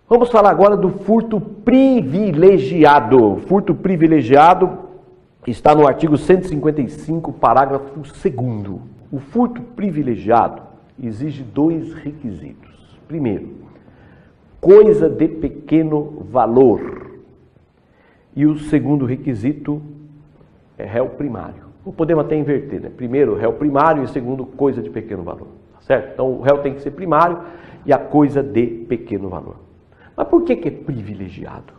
Vamos falar agora do furto privilegiado. Furto privilegiado está no artigo 155, parágrafo 2º. O furto privilegiado exige dois requisitos. Primeiro, coisa de pequeno valor. E o segundo requisito é réu primário. Ou podemos até inverter, né? Primeiro, réu primário e segundo, coisa de pequeno valor. Certo? Então, o réu tem que ser primário e a coisa de pequeno valor. Mas por que é privilegiado?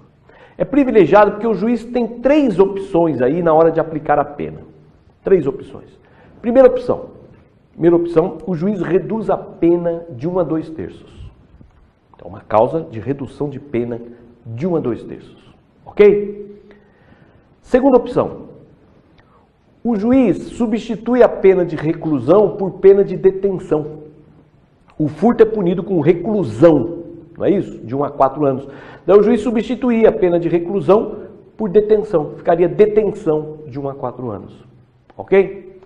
É privilegiado porque o juiz tem três opções aí na hora de aplicar a pena. Três opções. Primeira opção, o juiz reduz a pena de 1 a 2/3. Então, uma causa de redução de pena de 1 a 2/3. Ok? Segunda opção, o juiz substitui a pena de reclusão por pena de detenção. O furto é punido com reclusão. Não é isso? De 1 a 4 anos. Então o juiz substituía a pena de reclusão por detenção. Ficaria detenção de 1 a 4 anos. Ok?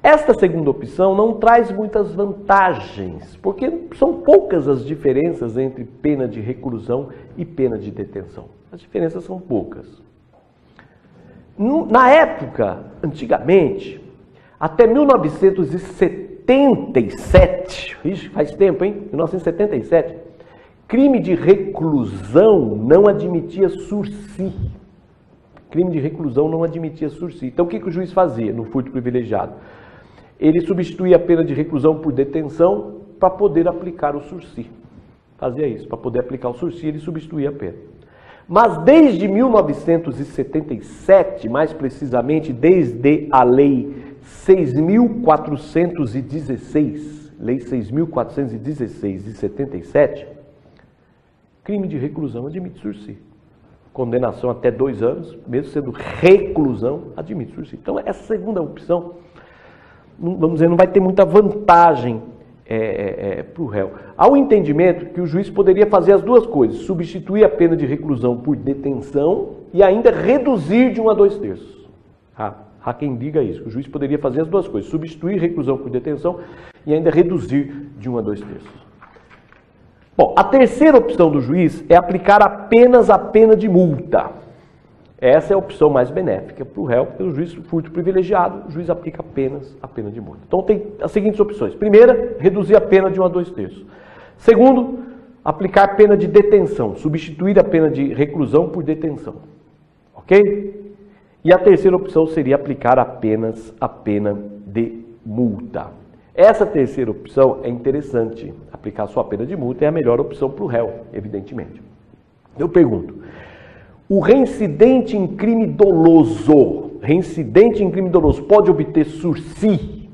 Esta segunda opção não traz muitas vantagens, porque são poucas as diferenças entre pena de reclusão e pena de detenção. As diferenças são poucas. Na época, antigamente, até 1977, faz tempo, hein? 1977, crime de reclusão não admitia sursi. Crime de reclusão não admitia sursi. Então, o que o juiz fazia no furto privilegiado? Ele substituía a pena de reclusão por detenção para poder aplicar o sursi. Fazia isso, para poder aplicar o sursi, ele substituía a pena. Mas desde 1977, mais precisamente desde a Lei 6.416, Lei 6.416 de 77, crime de reclusão admite sursi. Condenação até 2 anos, mesmo sendo reclusão, admite sursi. Então, essa segunda opção, vamos dizer, não vai ter muita vantagem para o réu. Há o entendimento que o juiz poderia fazer as duas coisas, substituir a pena de reclusão por detenção e ainda reduzir de 1 a 2/3. Há quem diga isso, que o juiz poderia fazer as duas coisas, substituir reclusão por detenção e ainda reduzir de 1 a 2/3. Bom, a terceira opção do juiz é aplicar apenas a pena de multa. Essa é a opção mais benéfica para o réu, porque o juiz furto privilegiado, o juiz aplica apenas a pena de multa. Então tem as seguintes opções. Primeira, reduzir a pena de 1 a 2/3. Segundo, aplicar pena de detenção, substituir a pena de reclusão por detenção. Ok? E a terceira opção seria aplicar apenas a pena de multa. Essa terceira opção é interessante. Aplicar só a pena de multa é a melhor opção para o réu, evidentemente. Eu pergunto, o reincidente em crime doloso pode obter sursi?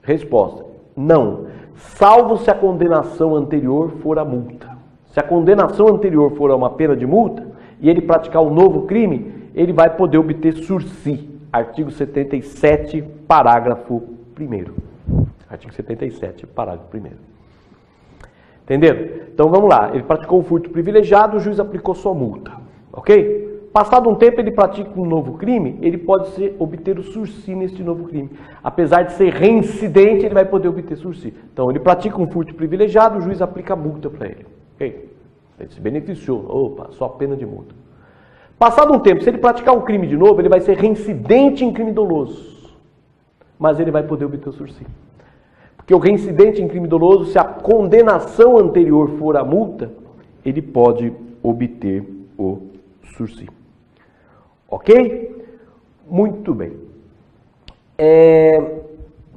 Resposta, não, salvo se a condenação anterior for a multa. Se a condenação anterior for a uma pena de multa e ele praticar um novo crime, ele vai poder obter sursi. Artigo 77, parágrafo 1º. Artigo 77, parágrafo 1º. Entenderam? Então vamos lá. Ele praticou um furto privilegiado, o juiz aplicou só multa. Ok? Passado um tempo, ele pratica um novo crime, ele pode obter o sursi neste novo crime. Apesar de ser reincidente, ele vai poder obter sursi. Então ele pratica um furto privilegiado, o juiz aplica multa para ele. Ok? Ele se beneficiou. Opa, só pena de multa. Passado um tempo, se ele praticar um crime de novo, ele vai ser reincidente em crime doloso. Mas ele vai poder obter o sursi. Porque o reincidente em crime doloso, se a condenação anterior for a multa, ele pode obter o sursi. Ok? Muito bem.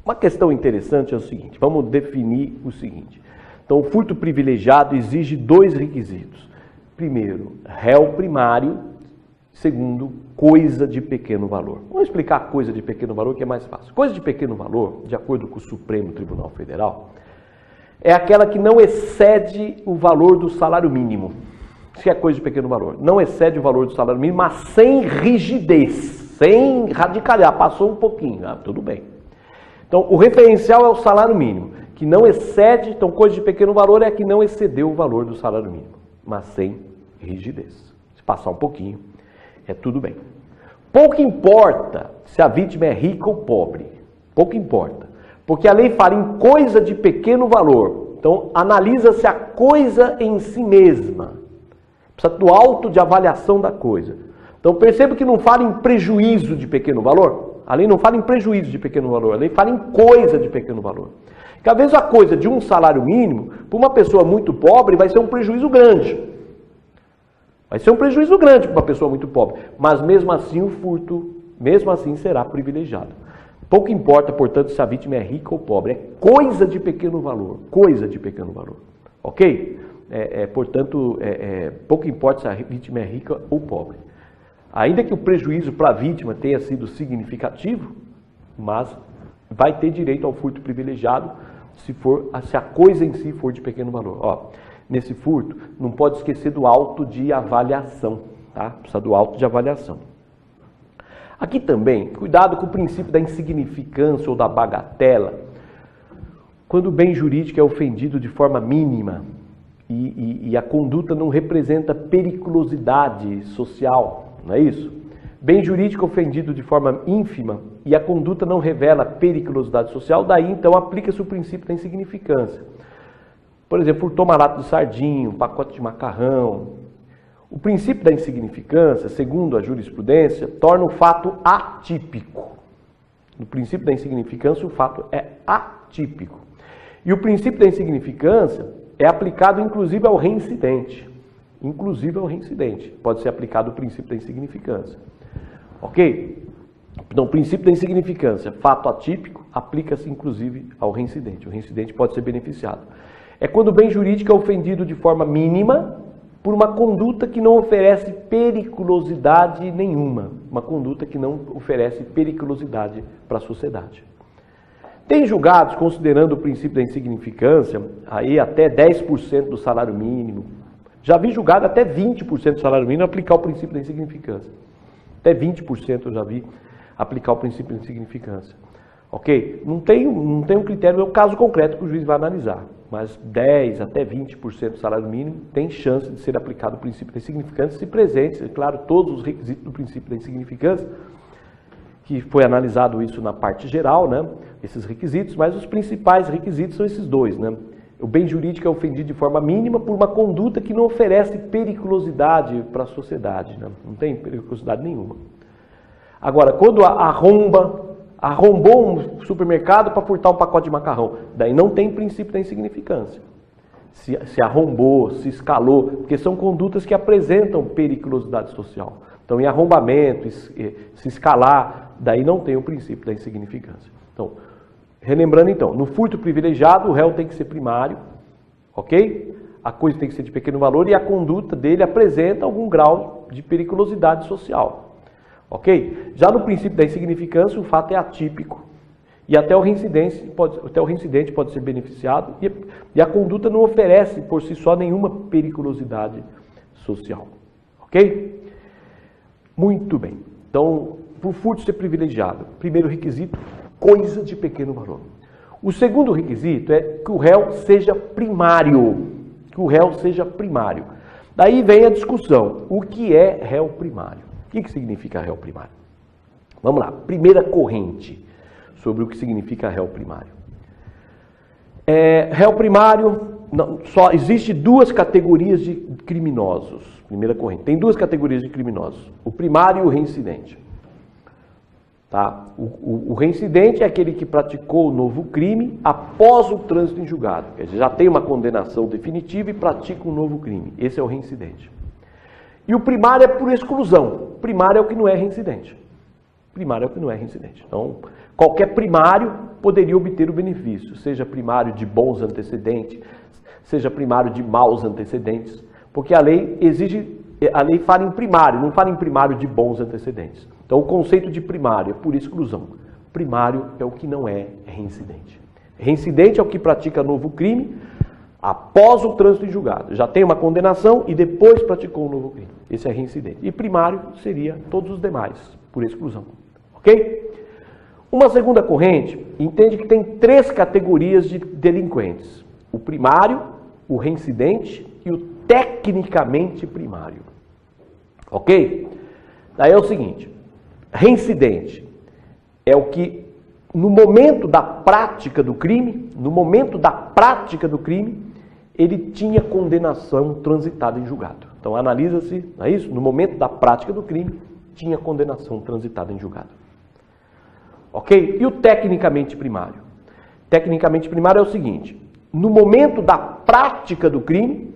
Uma questão interessante é o seguinte, vamos definir o seguinte. Então, o furto privilegiado exige dois requisitos. Primeiro, réu primário. Segundo, coisa de pequeno valor. Vamos explicar a coisa de pequeno valor, que é mais fácil. Coisa de pequeno valor, de acordo com o Supremo Tribunal Federal, é aquela que não excede o valor do salário mínimo. Isso é coisa de pequeno valor. Não excede o valor do salário mínimo, mas sem rigidez, sem radicalhar. Passou um pouquinho, tudo bem. Então, o referencial é o salário mínimo, que não excede, então coisa de pequeno valor é a que não excedeu o valor do salário mínimo, mas sem rigidez. Se passar um pouquinho, é tudo bem. Pouco importa se a vítima é rica ou pobre. Pouco importa. Porque a lei fala em coisa de pequeno valor. Então, analisa-se a coisa em si mesma. Precisa do auto de avaliação da coisa. Então perceba que não fala em prejuízo de pequeno valor. A lei não fala em prejuízo de pequeno valor, a lei fala em coisa de pequeno valor. Porque às vezes a coisa de um salário mínimo, para uma pessoa muito pobre, vai ser um prejuízo grande. Vai ser um prejuízo grande para uma pessoa muito pobre. Mas mesmo assim o furto, mesmo assim será privilegiado. Pouco importa, portanto, se a vítima é rica ou pobre. É coisa de pequeno valor. Coisa de pequeno valor. Ok? Portanto, pouco importa se a vítima é rica ou pobre. Ainda que o prejuízo para a vítima tenha sido significativo, mas vai ter direito ao furto privilegiado se a coisa em si for de pequeno valor. Ó, nesse furto, não pode esquecer do auto de avaliação. Tá? Precisa do auto de avaliação. Aqui também, cuidado com o princípio da insignificância ou da bagatela. Quando o bem jurídico é ofendido de forma mínima e a conduta não representa periculosidade social, não é isso? Bem jurídico ofendido de forma ínfima e a conduta não revela periculosidade social, daí então aplica-se o princípio da insignificância. Por exemplo, furtou uma lata de sardinha, um pacote de macarrão. O princípio da insignificância, segundo a jurisprudência, torna o fato atípico. No princípio da insignificância, o fato é atípico. E o princípio da insignificância é aplicado inclusive ao reincidente. Inclusive ao reincidente. Pode ser aplicado o princípio da insignificância. Ok? Então, o princípio da insignificância, fato atípico, aplica-se inclusive ao reincidente. O reincidente pode ser beneficiado. É quando o bem jurídico é ofendido de forma mínima por uma conduta que não oferece periculosidade nenhuma. Uma conduta que não oferece periculosidade para a sociedade. Tem julgados, considerando o princípio da insignificância, aí até 10% do salário mínimo. Já vi julgado até 20% do salário mínimo aplicar o princípio da insignificância. Até 20% eu já vi aplicar o princípio da insignificância. Ok? Não tem um critério, é o caso concreto que o juiz vai analisar. Mas 10% até 20% do salário mínimo tem chance de ser aplicado o princípio da insignificância se presentes, é claro, todos os requisitos do princípio da insignificância, que foi analisado isso na parte geral, né? Esses requisitos, mas os principais requisitos são esses dois, né? O bem jurídico é ofendido de forma mínima por uma conduta que não oferece periculosidade para a sociedade, né? Não tem periculosidade nenhuma. Agora, quando arrombou um supermercado para furtar um pacote de macarrão, daí não tem princípio da insignificância. Se arrombou, se escalou, porque são condutas que apresentam periculosidade social. Então, em arrombamento, se escalar, daí não tem o princípio da insignificância. Então, relembrando então, no furto privilegiado, o réu tem que ser primário, ok? A coisa tem que ser de pequeno valor e a conduta dele apresenta algum grau de periculosidade social, ok? Já no princípio da insignificância, o fato é atípico e até o reincidente pode ser beneficiado e a conduta não oferece por si só nenhuma periculosidade social, ok? Muito bem. Então, para o furto ser privilegiado, primeiro requisito, coisa de pequeno valor. O segundo requisito é que o réu seja primário. Que o réu seja primário. Daí vem a discussão. O que é réu primário? O que significa réu primário? Vamos lá. Primeira corrente sobre o que significa réu primário. Réu primário, só existe duas categorias de criminosos. Primeira corrente. Tem duas categorias de criminosos. O primário e o reincidente. Tá? O reincidente é aquele que praticou o novo crime após o trânsito em julgado. Quer dizer, já tem uma condenação definitiva e pratica um novo crime. Esse é o reincidente. E o primário é por exclusão. Primário é o que não é reincidente. Primário é o que não é reincidente. Então, qualquer primário poderia obter o benefício. Seja primário de bons antecedentes, seja primário de maus antecedentes. Porque a lei fala em primário, não fala em primário de bons antecedentes. Então, o conceito de primário é por exclusão. Primário é o que não é reincidente. Reincidente é o que pratica novo crime após o trânsito em julgado. Já tem uma condenação e depois praticou um novo crime. Esse é reincidente. E primário seria todos os demais, por exclusão. Ok? Uma segunda corrente entende que tem três categorias de delinquentes. O primário, o reincidente e o tecnicamente primário. Ok? Daí é o seguinte, reincidente é o que no momento da prática do crime, ele tinha condenação transitada em julgado. Então analisa-se, não é isso? No momento da prática do crime, tinha condenação transitada em julgado. Ok? E o tecnicamente primário? Tecnicamente primário é o seguinte: no momento da prática do crime,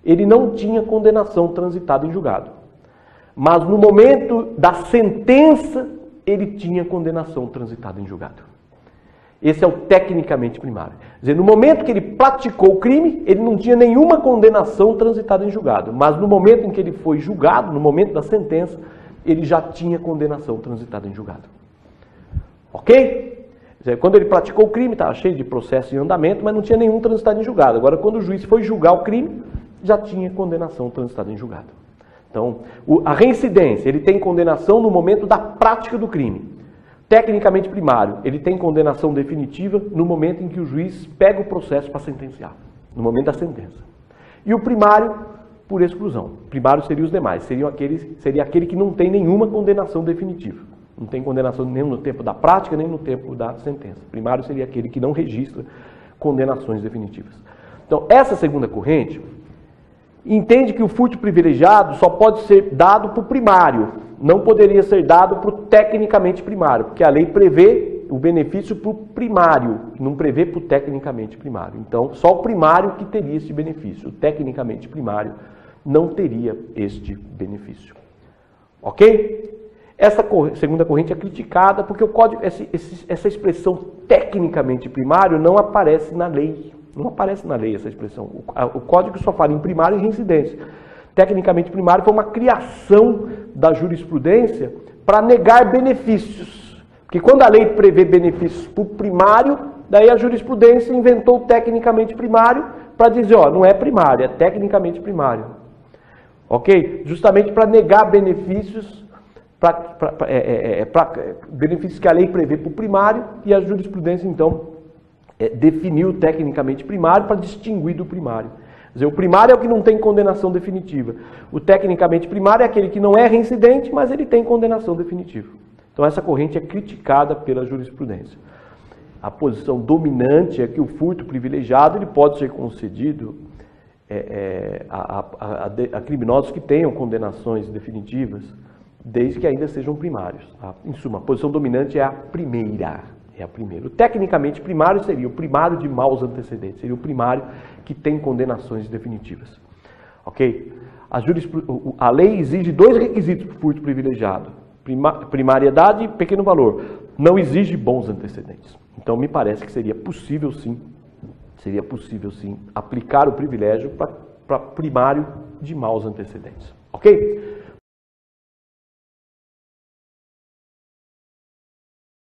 ele não tinha condenação transitada em julgado. Mas no momento da sentença, ele tinha condenação transitada em julgado. Esse é o tecnicamente primário. Quer dizer, no momento que ele praticou o crime, ele não tinha nenhuma condenação transitada em julgado. Mas no momento em que ele foi julgado, no momento da sentença, ele já tinha condenação transitada em julgado. Ok? Quer dizer, quando ele praticou o crime, estava cheio de processo em andamento, mas não tinha nenhum transitado em julgado. Agora, quando o juiz foi julgar o crime, já tinha condenação transitada em julgado. Então, a reincidência, ele tem condenação no momento da prática do crime. Tecnicamente primário, ele tem condenação definitiva no momento em que o juiz pega o processo para sentenciar, no momento da sentença. E o primário, por exclusão. Primário seria os demais, seria aquele que não tem nenhuma condenação definitiva. Não tem condenação nem no tempo da prática, nem no tempo da sentença. Primário seria aquele que não registra condenações definitivas. Então, essa segunda corrente entende que o furto privilegiado só pode ser dado para o primário, não poderia ser dado para o tecnicamente primário, porque a lei prevê o benefício para o primário, não prevê para o tecnicamente primário. Então, só o primário que teria este benefício, o tecnicamente primário não teria este benefício. Ok? Essa segunda corrente é criticada porque o código, essa expressão tecnicamente primário não aparece na lei. Não aparece na lei essa expressão. O código só fala em primário e reincidência. Tecnicamente primário foi uma criação da jurisprudência para negar benefícios. Porque quando a lei prevê benefícios para o primário, daí a jurisprudência inventou o tecnicamente primário para dizer, ó, não é primário, é tecnicamente primário. Ok? Justamente para negar benefícios, benefícios que a lei prevê para o primário, e a jurisprudência, então, definiu tecnicamente primário para distinguir do primário. Quer dizer, o primário é o que não tem condenação definitiva. O tecnicamente primário é aquele que não é reincidente, mas ele tem condenação definitiva. Então essa corrente é criticada pela jurisprudência. A posição dominante é que o furto privilegiado ele pode ser concedido a criminosos que tenham condenações definitivas, desde que ainda sejam primários. Tá? Em suma, a posição dominante é a primeira. É a primeira. O tecnicamente primário seria o primário de maus antecedentes, seria o primário que tem condenações definitivas. Ok? A lei exige dois requisitos para o furto privilegiado: primariedade e pequeno valor. Não exige bons antecedentes. Então me parece que seria possível sim aplicar o privilégio para primário de maus antecedentes. Ok?